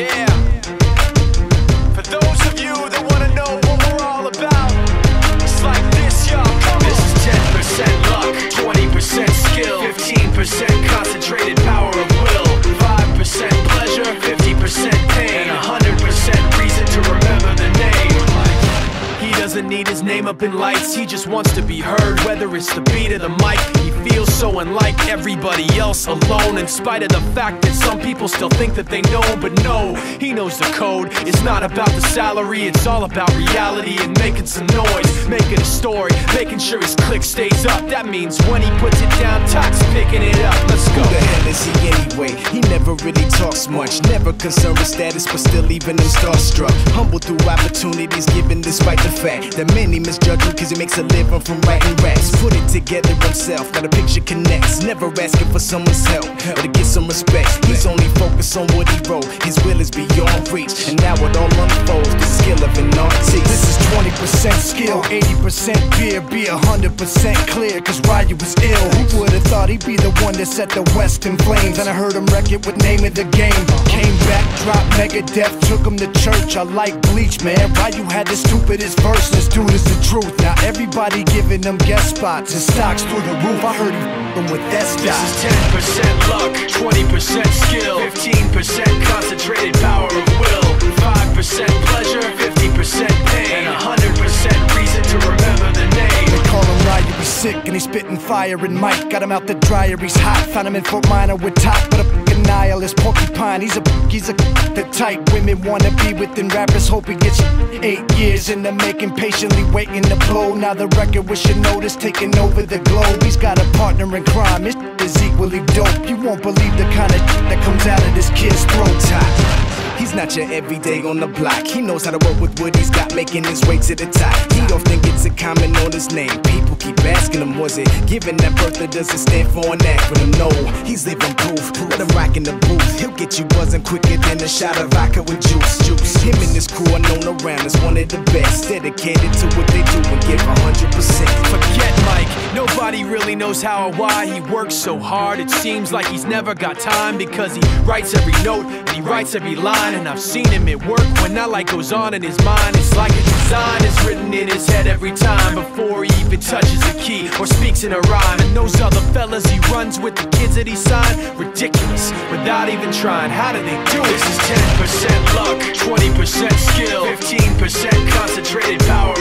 Yeah. For those of you that wanna know what we're all about, it's like this, y'all. Come on. This is 10% luck, 20% skill, 15% concentrated power of will, 5% pleasure, 50% pain, and 100% reason to remember the name. He doesn't need his name up in lights, he just wants to be heard, whether it's the beat or the mic. He feels so unlike everybody else, alone, in spite of the fact that some people still think that they know him. But no, he knows the code. It's not about the salary, it's all about reality and making some noise, making a story, making sure his click stays up. That means when he puts it down, Toc's picking it up. Let's go. Who the hell is he anyway? He never really talks much, never concerned with status, but still leaving him starstruck. Humble through opportunities given despite the fact that many misjudge him cause he makes a living from writing raps. Put it together himself, now the picture connects. Never asking for someone's help or to get some respect. He's only focused on what he wrote, his will is beyond reach. And now it all unfolds, the skill of an artist. This is 20% skill, 80% fear, be 100% clear, cause Ryu was ill. Who would've thought he'd be the one that set the West in flames? And I heard him wreck it with Name of the Game. Came back, dropped Megadeth, took him to church. I like Bleach, man. Ryu had the stupidest verse, this dude is the truth. Now everybody giving them guest spots and stocks through the roof. I heard he f***ing with that stock. This is 10% luck, 20% skill, 15% concentrated power of will, 5% pleasure, 50% pain, and 100% reason to remember the name. They call him Ryu, he's sick and he's spitting fire. And Mike got him out the dryer, he's hot. Found him in Fort Minor with Top, but a f***ing nihilist porcupine. He's the type women wanna be with, and rappers hope he gets 8 years in the making, patiently waiting to blow. Now the record with your notice taking over the globe. He's got a partner in crime, his is equally dope. You won't believe the kind of that comes out of this kid's throat. He's not your everyday on the block. He knows how to work with what he's got, making his way to the top. He often gets a comment on his name. People keep asking him, was it given that birth that doesn't stand for an acronym? No, he's living proof. Let him rock in the booth. He'll get you buzzing quicker than a shot of vodka with juice. Him and his crew are known around as one of the best, dedicated to what they do and give 100%. Forget Mike, nobody really knows how or why he works so hard. It seems like he's never got time, because he writes every note and he writes every line. And I've seen him at work when that light goes on in his mind. It's like a design is written in his head every time, before he even touches a key or speaks in a rhyme. And those other fellas he runs with, the kids that he signed, ridiculous, without even trying. How do they do it? This is 10% luck, 20% skill, 15% concentrated power